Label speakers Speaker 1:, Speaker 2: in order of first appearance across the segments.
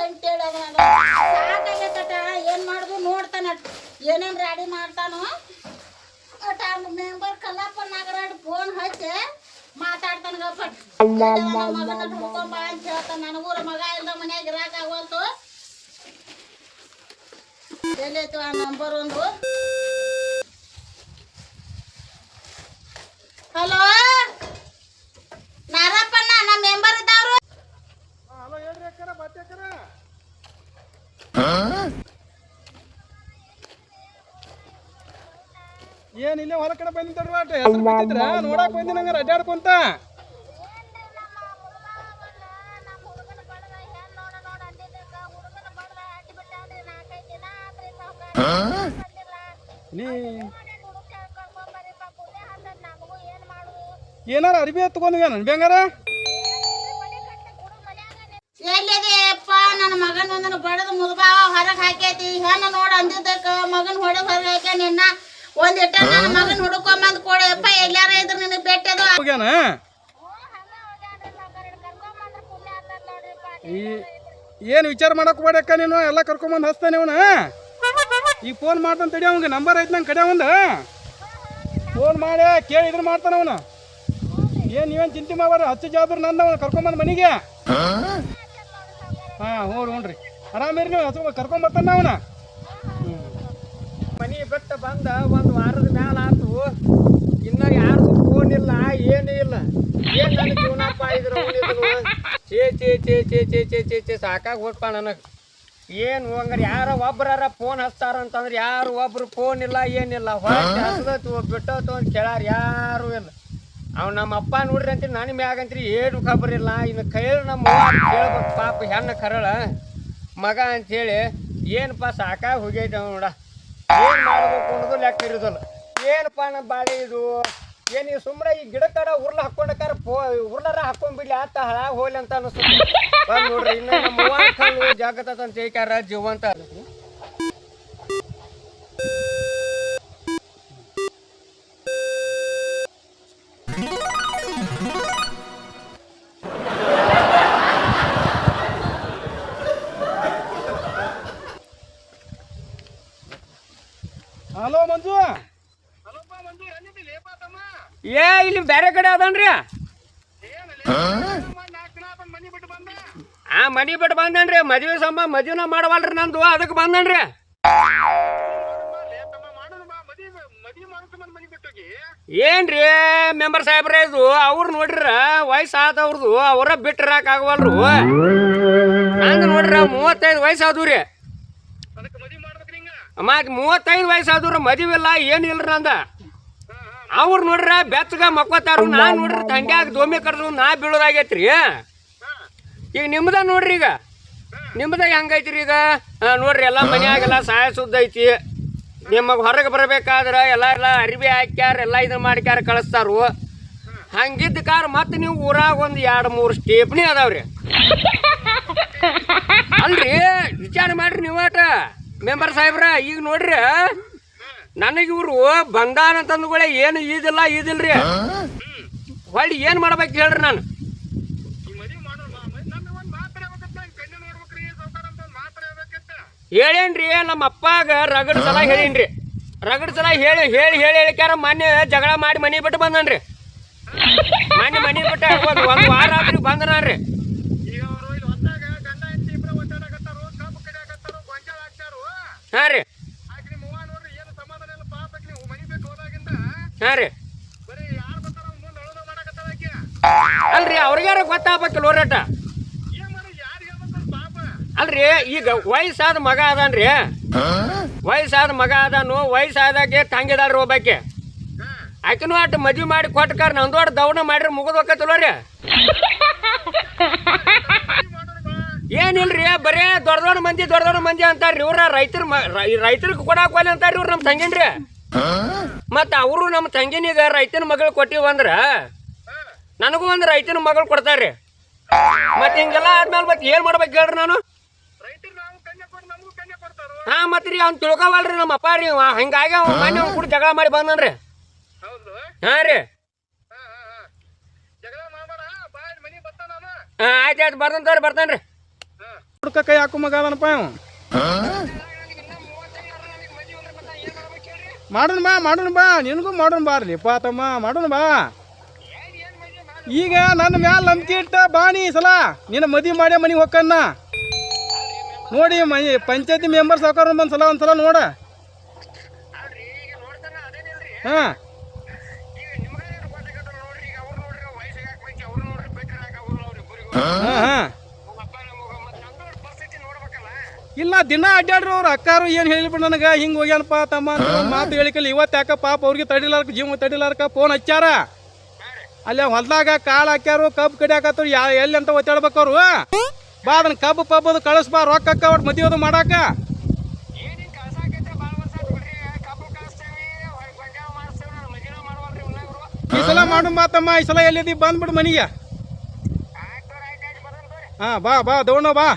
Speaker 1: ಅಂತೇಳಿ ಸಾಕಾಗೈತಟ ಏನ್ ಮಾಡುದು ನೋಡ್ತಾನ ಏನೇನ್ ರೆಡಿ ಮಾಡ್ತಾನೋ ಒಟ ಮೆಂಬರ್ ಕಲ್ಲಪ್ಪ ನಾಗರಾಡ್ ಫೋನ್ ಹಚ್ಚಿ ಮಾತಾಡ್ತಾನ ಗಪ್ಪಟ್ ಮಗನ ಹುಡ್ಕೊಂಬ ಅಂತ ಹೇಳ್ತಾನ ನನಗೂರ ಮಗ ಇಲ್ದ ಮನ್ಯಾಗ ಇರಾಕ ಆಗೋಲ್ತು ಎಲ್ಲೈತು ಆ ನಂಬರ್ ಒಂದು ಹಲೋ ನಾರಪ್ಪಣ್ಣ ನಮ್ಮ ಮೆಂಬರ್ ಇದ್ದವ್ರು
Speaker 2: ಹಲೋ ಹೇಳ್ರಿ ಅಕ್ಕರ ಬಾತ್ಯಾಕರ ಏನ್ ಇಲ್ಲೇ ಹೊಲ ಕಡೆ ಬಂದಿದ್ದಲ್ವ ಹೆಸರು ಬಿತ್ತಿದ್ರ ನೋಡಕ್ ಬಂದಿ ನಂಗಾರ ಅಡ್ಡಾಡ್ಕೊಂತ ನೀ ಏನಾರ ಅರಿವಿ ತಗೊಂಡ್ಗ ನನ್ ಬೆಂಗಾರ
Speaker 1: ಎಲ್ಲಿದೆಯಪ್ಪ ನನ್ನ ಮಗನ ಒಂದನ್ನು ಬಡದು ಮುದುಬಾವ ಹೊರಗೆ ಹಾಕೈತಿ ಹೆಣ್ಣು ನೋಡ್ ಅಂದಿದ್ದಕ್ಕ ಮಗನ ಹೊಡೆದು ಹೊರಗೆ ಹಾಕ್ಯ ನಿನ್ನ ಒಂದಿಟ್ಟ ನನ್ನ ಮಗನ ಹುಡುಕೊಂಬಂದ್ ಕೊಡಪ್ಪ ಎಲ್ಲಾರ ಇದ್ರ ನಿನಗೆ ಬೆಟ್ಟದು
Speaker 2: ಹೋಗ್ಯಾನ ಏನ್ ವಿಚಾರ ಮಾಡಕ್ ಬೇಡಕ್ಕ ನೀನು ಎಲ್ಲ ಕರ್ಕೊಂಬಂದ್ ಹಚ್ತಾನೆ ಅವನ ಈಗ ಫೋನ್ ಮಾಡ್ತಾನೆ ತಡಿ ಅವಂಗ ನಂಬರ್ ಐತಿ ನಂಗೆ ಕಡೆ ಒಂದು ಫೋನ್ ಮಾಡಿ ಕೇಳಿದ್ರೆ ಮಾಡ್ತಾನ ಅವನು ಏನ್ ನೀವೇನು ಚಿಂತೆ ಮಾಡಬೇಡ ಹಚ್ಚ ಜವಾಬ್ದಾರಿ ನಂದ ಅವನು ಕರ್ಕೊಂಬಂದ್ ಮನೆಗೆ ಹಾಂ ಹ್ಞೂ ಆರಾಮಿರಿ ನೀವು ಹಚ್ಚ ಕರ್ಕೊಂಬರ್ತಾನ ಅವನ
Speaker 3: ಮನಿ ಬಿಟ್ಟು ಬಂದ ಒಂದು ವಾರದ ಮ್ಯಾಲ ಆತು ಇನ್ನ ಯಾರ್ದು ಫೋನ್ ಇಲ್ಲ ಏನೂ ಇಲ್ಲ ಏನ್ ನನ್ನ ಜೀವನಪ್ಪ ಇದ್ರ ಚೇ ಚೇ ಚೇ ಚೇ ಚೇ ಚೇ ಚೇ ಚೇ ಸಾಕಾಗಿ ಹೋಗ್ಪ ನನಗೆ ಏನು ಹಂಗಾರೆ ಯಾರ ಒಬ್ಬರಾರ ಫೋನ್ ಹಚ್ತಾರ ಅಂತಂದ್ರೆ ಯಾರು ಒಬ್ರು ಫೋನ್ ಇಲ್ಲ ಏನಿಲ್ಲ ಹೊರಗೆ ಹಚ್ಚದತ್ತು ಬಿಟ್ಟೋತು ಅಂತ ಕೇಳಾರ ಯಾರು ಇಲ್ಲ ಅವ್ ನಮ್ಮ ಅಪ್ಪ ನೋಡ್ರಿ ಅಂತೀರಿ ನನ್ನ ಮ್ಯಾಗಂತ್ರಿ ಏನು ಖಬರ್ ಇಲ್ಲ ಇನ್ನು ಕೈಯಲ್ಲಿ ನಮ್ಮ ಕೇಳ್ಬೇಕು ಪಾಪ ಹೆಣ್ಣು ಕರಳ ಮಗ ಅಂಥೇಳಿ ಏನಪ್ಪ ಸಾಕಾಗಿ ಹೋಗೈತೆ ನೋಡ ಏನು ಮಾಡ್ಬೇಕು ಅನ್ನೋದು ಲೆಕ್ಕ ಇರೋದಲ್ಲ ಏನಪ್ಪ ನಮ್ಮ ಬಾಳೆ ಇದು ಏನು ಸುಮ್ಮನೆ ಈ ಗಿಡ ಕಡ ಉರ್ಲ ಹಾಕ್ಕೊಂಡಕ್ಕಾರ ಉರ್ಲಾರ ಹಾಕೊಂಡ್ಬಿಡ್ಲಿ ಆತ ಹಾಳಾಗಿ ಹೋಗ್ಲಿ ಅಂತ ಅನಿಸ್ತದೆ ಬಂದು ನೋಡ್ರಿ ಇನ್ನು ನಮ್ಮ ಕಲ್ಲು ಜಾಗತ್ತ ಅಂತ ಹೇಳ್ಕಾರ ಜೀವಂತ
Speaker 2: ಹಲೋ ಮಂಜು
Speaker 3: ಏ ಇಲ್ಲಿ ಬೇರೆ ಕಡೆ ಅದನ್ರಿ ಆ ಮನಿ ಬಿಟ್ಟು ಬಂದನ್ರಿ ಮದುವೆ ಮದುವೆನ ಮಾಡವಲ್ರಿ ನಂದು ಅದಕ್ಕೆ ಬಂದನ್ರಿ ಏನ್ರಿ ಮೆಂಬರ್ ಸಾಹೇಬ್ರ ಇದು ಅವ್ರು ನೋಡ್ರ ವಯಸ್ಸಾದವ್ರದು ಅವರ ಬಿಟ್ಟಿರಾಕ ಆಗವಲ್ರು ನಂದು ನೋಡ್ರ 35 ವಯಸ್ಸಾದವ್ರಿ ಮತ್ 35 ವಯಸ್ಸಾದವ್ರ ಮದುವಿಲ್ಲ ಏನಿಲ್ರಿ ನಂದ ಅವ್ರು ನೋಡ್ರ ಬೆಚ್ಚಗ ಮಕ್ಕೋತಾರು ನಾನ್ ನೋಡ್ರಿ ತಂಡ್ಯಾಗ ದೋಮಿ ಕಡ್ದು ನಾ ಬೀಳೋದಾಗೈತ್ರಿ ಈಗ ನಿಮ್ದ ನೋಡ್ರಿ ಈಗ ನಿಮ್ದ ಹೆಂಗೈತ್ರಿ ಈಗ ನೋಡ್ರಿ ಎಲ್ಲ ಮನ್ಯಾಗೆಲ್ಲ ಸಹಾಯ ಸುದ್ದ ಐತಿ ನಿಮಗೆ ಹೊರಗೆ ಬರ್ಬೇಕಾದ್ರ ಎಲ್ಲ ಅರಿವಿ ಹಾಕ್ಯಾರ ಎಲ್ಲ ಇದನ್ನ ಮಾಡ್ಕ್ಯಾರ ಕಳಿಸ್ತಾರು ಹಂಗಿದ್ದ ಕಾರ ಮತ್ತೆ ನೀವು ಊರಾಗ ಒಂದು 2-3 ಸ್ಟೇಪ್ನಿ ಅದಾವ್ರಿ ಅಲ್ರಿ ವಿಚಾರ ಮಾಡ್ರಿ ನೀವಾಟ ಮೆಂಬರ್ ಸಾಹೇಬ್ರ ಈಗ ನೋಡ್ರಿ ನನಗೆ ಇವ್ರು ಬಂದಾನ ಅಂತಂದುಗಳೇ ಏನು ಈದಿಲ್ರಿ ಹೊಳ್ಳಿ ಏನು ಮಾಡ್ಬೇಕು ಹೇಳ್ರಿ ನಾನು ಹೇಳೇನ್ರಿ ನಮ್ಮ ಅಪ್ಪಾಗ ರಗಡ್ ಸಲ ಹೇಳೀನ್ರಿ ರಗಡ್ ಸಲ ಹೇಳಿಕ್ಯಾರ ಮೊನ್ನೆ ಜಗಳ ಮಾಡಿ ಮನೆ ಬಿಟ್ಟು ಬಂದನ್ರಿ ಮೊನ್ನೆ ಮನೆ ಬಿಟ್ಟು ಒಂದು ವಾರ ಆದ್ರಿ ಬಂದನಾನ್ರಿ ಹಾಂ ರೀ ಹಾಂ ರೀ ಅಲ್ರಿ ಅವ್ರಿಗಾರ ಗೊತ್ತಾಗ್ಬೇಕಲ್ಲ ಹೋರಾಟ ಅಲ್ರಿ ಈಗ ವಯಸ್ಸಾದ ಮಗ ಅದಾನ್ರಿ ವಯಸ್ಸಾದ ಮಗ ಅದಾನು ವಯಸ್ಸಾದಾಗೆ ತಂಗಿದಾಳ್ರಿ ಒಬ್ಬಾಕೆ ಆಕಿನೂ ಅಟ್ ಮದ್ವಿ ಮಾಡಿ ಕೊಟ್ಟಕಾರ ನಂದೋಡ ದವಣ ಮಾಡ್ರಿ ಮುಗಿದ್ ಹೋಗತ್ತಲ್ವ ರೀ ಏನಿಲ್ರಿ ಬರೇ ದೊಡ್ಡ ಮಂದಿ ಅಂತಾರ್ರಿ ಇವ್ರ ರೈತರಿಗೆ ಕೊಡಾಕೋಲಿ ಅಂತಾರ್ರಿ ಇವ್ರು ನಮ್ಮ ತಂಗಿನ್ರಿ ಮತ್ತ ಅವರು ನಮ್ಮ ತಂಗಿನಿಗ ರೈತನ ಮಗಳು ಕೊಟ್ಟಿವಂದ್ರ ನನಗೂ ಒಂದು ರೈತನ ಮಗಳು ಕೊಡ್ತಾರ್ರಿ ಮತ್ತೆ ಹಿಂಗೆಲ್ಲ ಆದ್ಮೇಲೆ ಮತ್ತೆ ಏನ್ ಮಾಡ್ಬೇಕು ಹೇಳ್ರಿ ನಾನು ಹಾ ಮತ್ರಿ ಅವ್ನು ತಿಳ್ಕೊವಲ್ರಿ ನಮ್ಮ ಅಪ್ಪ ರೀ ಹಿಂಗಾಗಿ ಅವ್ನು ಮೊನ್ನೆ ಅವ್ನು ಕೂಡ ಜಗಳ ಮಾಡಿ ಬಂದನ್ರಿ ಹಾ ರೀ ಆಯ್ತು ಬರ್ತೇನೆ ತೋರಿ ಬರ್ತೇನ್ರಿ
Speaker 2: ಹುಡ್ಕ ಕೈ ಹಾಕು ಮಗ ಅದನಪ್ಪ ಅವ ಮಾಡೋಣ ಬಾ ನಿನಗೂ ಮಾಡೋಣ ಬಾರ್ಲಿಪ್ಪ ತಮ್ಮ ಮಾಡೋಣ ಬಾ ಈಗ ನನ್ನ ಮ್ಯಾಲ ನಂಬಿಕೆ ಇಟ್ಟ ಬಾಣಿ ಸಲ ನಿನ್ನ ಮದುವೆ ಮಾಡ್ಯ ಮನೆಗೆ ಹೋಗ್ಕನ್ನ ನೋಡಿ ಪಂಚಾಯತಿ ಮೆಂಬರ್ ಸಾವ್ಕಾರ ಬಂದ್ಸಲ ಒಂದ್ಸಲ ನೋಡ ಹಾಂ ಹಾಂ ಹಾಂ ಇಲ್ಲ ದಿನ ಅಡ್ಡಾಡ್ರಿ ಅವ್ರು ಅಕ್ಕಾರು ಏನು ಹೇಳಿಬಿಟ್ಟು ನನಗೆ ಹಿಂಗೆ ಹೋಗ್ಯಾನಪ್ಪ ತಮ್ಮ ಮಾತು ಹೇಳಿಕಲ್ಲಿ ಇವತ್ತು ಯಾಕ ಪಾಪ ಅವ್ರಿಗೆ ತಡಿಲಾರ್ಕ ಜೀವ ತಡಿಲಾರ್ಕ ಫೋನ್ ಹಚ್ಚಾರ ಅಲ್ಲೇ ಹೊಲ್ದಾಗ ಕಾಳು ಹಾಕ್ಯಾರು ಕಬ್ಬು ಕಡಿಯಾಕತ್ತವ್ರು ಎಲ್ಲಿ ಅಂತ ಒತ್ತಾಡ್ಬೇಕು ಅವ್ರು ಬಾ ಅದನ್ನ ಕಬ್ಬು ಪಬ್ಬದು ಕಳಿಸ್ಬಾ ರೊಕ್ಕ ಅಕ್ಕ ಒಟ್ಟು ಮದುವೆ ಅದು ಮಾಡಾಕ ಈ ಸಲ ಮಾಡು ತಮ್ಮ ಈ ಸಲ ಎಲ್ಲಿದ್ದೀವಿ ಬಂದ್ಬಿಡು ಮನೆಗೆ ಹಾಂ ಬಾ ದೌಡ ಬಾ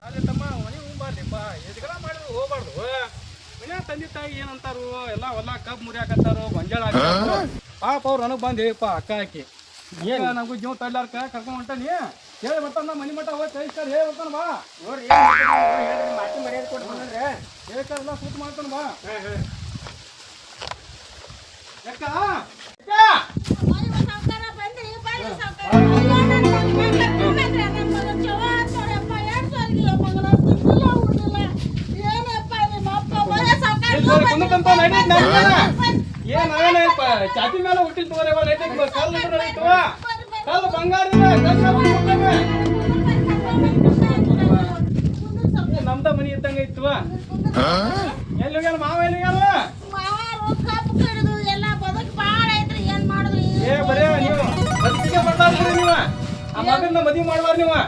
Speaker 2: ಅದೇ ತಮ್ಮ ಮನೆಗೆ ಹೋಗ್ಬಾರ್ಲಿಪ್ಪ ಎದ್ಗಲ ಮಾಡಿದ್ರು ಹೋಗ್ಬಾರ್ದು ಮನ್ಯಾಗ ತಂದೆ ತಾಯಿ ಏನಂತಾರು ಎಲ್ಲ ಹೊಲ ಕಬ್ಬು ಮುರಿಯಾಕತ್ತಾರು ಗೊಂಜಾಳ ಹಾಕ್ತಾರು ಪಾಪ ಅವ್ರು ನನಗೆ ಬಂದು ಹೇಳಿಪ್ಪ ಅಕ್ಕ ಹಾಕಿ ಏನು ನಮಗೂ ಜೀವ ತಡ್ಲಾರ್ಕ ಕರ್ಕೊಂಡು ಹೊಂಟಾನಿ ಹೇಳಿ ಬರ್ತಾನ ಮನೆ ಮಠ ಹೋಗಿ ಕಳಿಸ್ತಾರೆ ಹೇಳಿ ಬರ್ತಾನ ಬಾ
Speaker 3: ನೋಡ್ರಿ ಮಾತಿ ಮರ್ಯಾದೆ ಕೊಟ್ಟು ಬಂದ್ರೆ
Speaker 2: ಹೇಳ್ತಾರಲ್ಲ ಸೂಟ್ ಮಾಡ್ತಾನ ಬಾ ಯಾಕ ಏನೇನಪ್ಪ ಚಾತಿ ಮೇಲೆ ಹುಟ್ಟಿಲ್ ತಗೋರೇವ ಕಲ್ಲು ಬಂಗಾರ ನಮ್ದ ಮನಿ ಇದ್ದಂಗ ಇತ್ತು ಎಲ್ಲಿ ಹೋಗ್ಯಾರ ಮಾವ ಎಲ್ಲಿ ಹೋಗ್ಯಾರ ಏ ಬರೇ ನೀವು ಬಸ್ಸಿಗೆ ಬರ್ತಾರ ನೀವು ಆ ಮಗನ ಮದುವೆ ಮಾಡ್ಬಾರ ನೀವು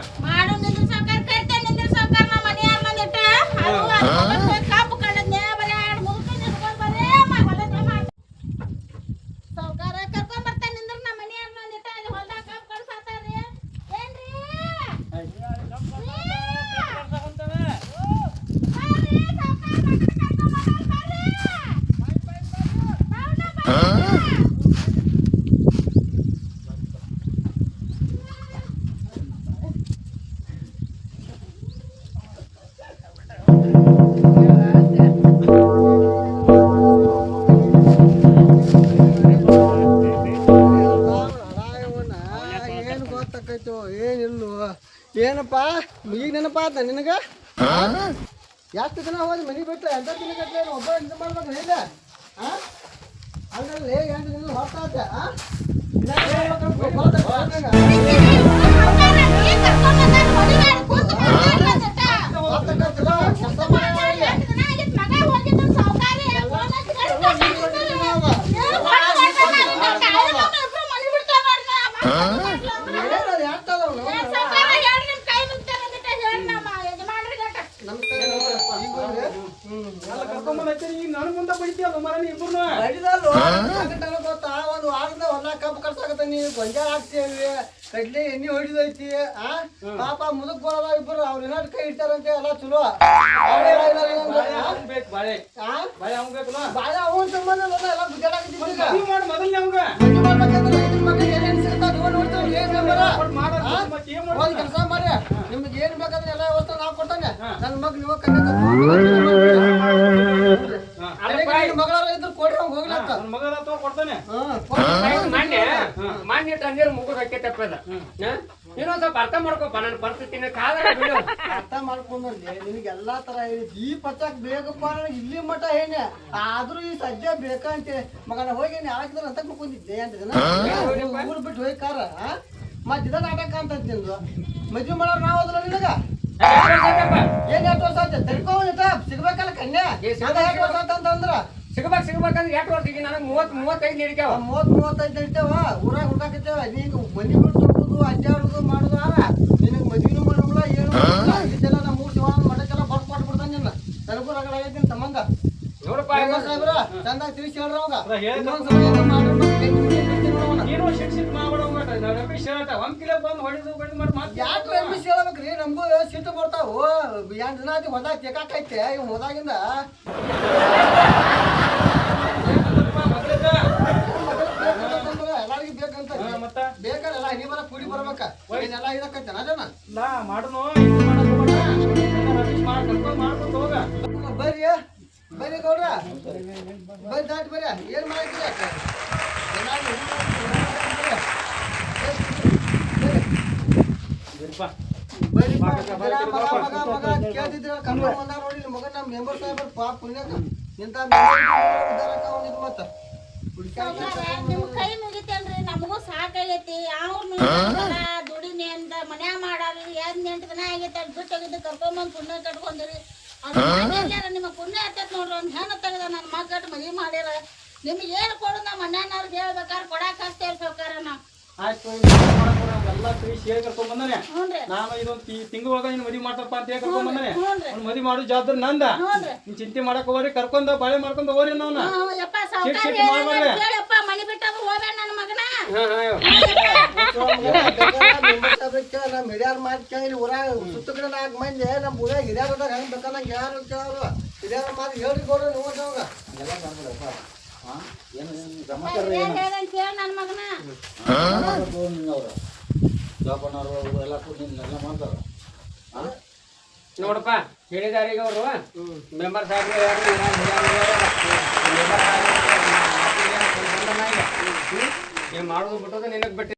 Speaker 3: ಏನಿಲ್ಲ ಏನಪ್ಪ ಈಗ ನೆನಪಾದ ನಿನಗೆ ಎಷ್ಟು ದಿನ ಹೋದ್ ಮನೆ ಬಿಟ್ಟು ಎಂತ ದಿನಗಟ್ಲೆ ಒಬ್ಬ ಇದು ಮಾಡ್ಬೇಕು ಹೇಗ ಅಲ್ಲಲ್ಲಿ 8 ದಿನ ಹೊತ್ತಾತ
Speaker 2: ನನಗೆ ಮುಂದೆ ಬಡಿತೀಯಲ್ಲ ಮರ ಇಬ್ಬರು
Speaker 3: ಗೊತ್ತಾ ಒಂದು ವಾರದ ಹೊಲ ಕಬ್ಬು ಕಟ್ಸಾಕತ್ತ ನೀ ಗೊಂಜಾಳ ಹಾಕ್ತೇವಿ ಕಡ್ಲಿ ಎಣ್ಣೆ ಹೊಡಿದೈತಿ ಪಾಪ ಮುದಕ್ ಬರೋದ ಇಬ್ಬರು ಅವ್ರ ಏನಾದ್ರು ಕೈ ಇಡ್ತಾರಂತೆ ಎಲ್ಲ ಚಲೋ
Speaker 2: ಬಾಳೆ
Speaker 3: ಅವನ್ ಸಂಬಂಧ ಎಲ್ಲ ಗುದ್ದಾಡಕತ್ತೀವಿ
Speaker 2: ಮೊದಲನೇ
Speaker 3: ಒಂದ್ ಕೆಲಸ ಮಾಡಿ ನಿಮ್ಗೆ ಏನ್ ಬೇಕಾದ್ರೆ ಎಲ್ಲ ವ್ಯವಸ್ಥೆ ನಾವು ಕೊಡ್ತಾನೆ ನನ್ನ ಮಗ್ ನೀವು ಮಗಳಾರ ಇದ್ರು ಕೊಡ್ರಿ ಅವ್ನು ಹೋಗ್ಲಂತ
Speaker 2: ಮಗಳ ಕೊಡ್ತಾನೆ
Speaker 3: ಮಾನ್ಯ ತಂದಿರ ಮುಗುದ್ ಹಾಕೈತಪ್ಪದ ಇನ್ನೊಂದ್ ಸ್ವಲ್ಪ ಅರ್ಥ ಮಾಡ್ಕೊಪ್ಪ ನನ್ನ ಪರಿಸ್ಥಿತಿನ ಕಾಲ ಅರ್ಥ ಮಾಡ್ಕೊಂಡ್ರೆ ನಿನಗೆ ಎಲ್ಲಾ ತರ ಹೇಳಿ ದೀಪ ಹಚ್ಚಕ್ ಬೇಕಪ್ಪ ನನಗೆ ಇಲ್ಲಿ ಮಠ ಏನೇ ಆದ್ರೂ ಈ ಸದ್ಯ ಬೇಕಂತೆ ಮಗನ ಹೋಗಿ ಹಾಕಿದ್ರೆ ಅಂತ ಕುಂತಿದ್ದೆ ಅಂತ ಊರ್ ಬಿಟ್ಟು ಹೋಗಿ ಕಾರ ಮತ್ ಇದ ನಾಟಕ ಅಂತ ನಿಂದು ಮದ್ವೆ ಮಾಡೋರು ನಾವು ಹೋದ್ರ ನಿನಗ ಏನ್ 8 ವರ್ಷ ಆಯ್ತು ತಡ್ಕೋ ಸಿಗ್ಬೇಕಲ್ಲ ಕನ್ಯಾ 8 ವರ್ಷ ಅಂತಂದ್ರ ಸಿಗ್ಬೇಕಂದ್ರೆ 8 ವರ್ಷ ಈಗ ನನಗೆ 30-35 ನಡಿತಾವ 30-35 ನಡಿತಾವ ಊರಾಗ ಹುಡ್ಕಾಕತ್ತೇವ ನೀನು ಮನಿ ಬಿಟ್ಟು ಹೋಗುದು ಅಡ್ಡಾಡುದು ಮಾಡುದು ನಿನಗೆ ಮದ್ವಿನೂ ಮಾಡೋಲ್ಲ ಏನು ಇದೆಲ್ಲ ನಮ್ಮ 3 ಶಿವ ಮಠಕ್ಕೆಲ್ಲ ಬರ್ಕೊಟ್ಟು ಬಿಡ್ತಾನೆ ನಿನ್ನ ನನಗೂ ರಗಡ ಆಗೈತಿ ಸಂಬಂಧ ನೋಡಪ್ಪ ಸಾಹೇಬ್ರ ಚಂದಾಗಿ ತಿಳಿಸಿ ಹೇಳ್ರ
Speaker 2: ನೀನು ಶಿಕ್ಷಿತ
Speaker 3: ಯಾಕೆ ರಮೇಶ್ ಹೇಳ್ಬೇಕ್ರಿ ನಮಗೂ ಸಿಟ್ಟು ಬರ್ತಾವು 8 ದಿನ ಆಯ್ತು ಹೊದಾಗ ತೆಕಾಕೈತೆ ಇವ್ ಹೋದಾಗಿಂದ ಎಲ್ಲರಿಗೂ ಬೇಕಂತ ಬೇಕಲ್ಲ
Speaker 4: ನೀ ಬರ ಕೂಡಿ ಬರ್ಬೇಕ ಏನೆಲ್ಲ ಇದಕ್ಕೈತೆ ಅದನ್ನ
Speaker 2: ನಾ ಮಾಡೋನು ಇದು ಮಾಡಕ್ ಹೋಗ್ಬೇಡ. ಎಲ್ಲ ರಮೇಶ್ ಮಾಡ್ಕೊಂಡು ಹೋಗ.
Speaker 4: ಬರ್ರಿ ಬರ್ರಿ ಗೌಡ್ರ ಬರ್ರಿ ದಾಟ್ ಬರ್ರಿ ಏನ್ ಮಾಡಾಕ್ರಿ
Speaker 2: ಬಿಡ್ಪ.
Speaker 4: ಬರ್ರಿ ಮಗ ಕೇಳ್ತಿದ್ರ ಕರ್ಕೊಂಡ್ ಬಂದಾರ ನೋಡಿ ಮಗ ನಮ್ಮ ಮೆಂಬರ್ ಸಾಹೇಬರ್ ಪಾಪ ಪುಣ್ಯಕ ಇಂತ ಮತ್ತ
Speaker 1: ನಿಮ್ ಕೈ ಮುಗಿತೇನ್ರಿ ನಮಗೂ ಸಾಕಾಗೈತಿ ಅವ್ರು ದುಡಿಮೆ ಅಂತ ಮನ್ಯಾಗ ಮಾಡಾರಿ 8 ದಿನ ಆಗೈತೆ ಅಲ್ಲಿ ಬಿಟ್ಟು ಹೋಗಿದ್ದು ಕರ್ಕೊಂಬಂದು ಪುಣ್ಯ ಕಟ್ಕೊಂಡ್ರಿ ನಿಮ್ಮ ಪುಣ್ಯ ಹತ್ತೈತ್ ನೋಡ್ರಿ ಒಂದ್ ಹೆಣ್ಣು ತೆಗ್ದ ನನ್ನ ಮಕ್ಕಳು ಮದುವೆ ಮಾಡ್ಯಾರ ನಿಮ್ಗೆ ಏನು ಕೊಡು ನಮ್ಮ ಮನ್ಯಾನವ್ರಿಗೆ ಹೇಳ್ಬೇಕಾರೆ ಕೊಡಾಕ ಅಷ್ಟೇ ಇರ್ಬೇಕಾರ ನಾ
Speaker 2: ಆಯ್ತು ಎಲ್ಲ ಕೈ ಸೇರಿ ಕರ್ಕೊಂಡ್ ಬಂದಾನೆ.
Speaker 1: ಹ್ಞೂನ್ರಿ
Speaker 2: ನಾನು ಇದೊಂದು ತಿಂಗಳೊಳಗ ನೀನು ಮದುವೆ ಮಾಡ್ತಪ್ಪ ಅಂತ ಹೇಳಿ ಕರ್ಕೊಂಡ್ ಬಂದಾನೆ.
Speaker 1: ಹ್ಞೂನ್ರಿ
Speaker 2: ಅವ್ನು ಮದುವೆ ಮಾಡೋ ಜವಾಬ್ದಾರಿ ನಂದ.
Speaker 1: ಹ್ಞೂನ್ರಿ
Speaker 2: ನೀನ್ ಚಿಂತೆ ಮಾಡಕ್ ಹೋಗ್ರಿ ಕರ್ಕೊಂಡ ಬಾಳೆ ಮಾಡ್ಕೊಂಡ್ ಹೋಗ್ರಿ ನಾವ್ನ.
Speaker 1: ಯಪ್ಪ ಸಾವ್ಕಾರ ಕೇಳಪ್ಪ ಮನಿ ಬಿಟ್ಟಾದ್ರು ಹೋಗ್ಬೇಡ ನನ್ನ ಮಗನ
Speaker 4: ಮೆಂಬರ್ ಸಾಹೇಬ್ರ ನಮ್ಮ ಹಿರಿಯರ್ ಮಾತು ಕೇಳಿ ಊರಾಗ ಸುತ್ತ ಕಡೆ 4 ಮಂದಿ ನಮ್ಮ ಊರಾಗ ಹಿರಿಯರ್ ಹೋದಾಗ ಹೆಂಗ್ ಬೇಕಂದಂಗ ಯಾರು ಕೇಳೋರು ಹಿರಿಯರ ಮಾತು ಹೇಳ್ರಿ ಕೊಡ್ರಿ ನೀವು ಅವಾಗ
Speaker 1: ಹೇಳ್ದಂಗ್ ಕೇಳ ನನ್ನ ಮಗನ
Speaker 3: ನೋಡಪ್ಪ ಹೇಳಿದಾರೀಗ ಅವರು ಮೆಂಬರ್ ಸಾಹೇಬ್ರು ಏನ್ ಮಾಡೋದು ಬಿಟ್ಟೋದು ನಿನಗೆ ಬಿಟ್ಟು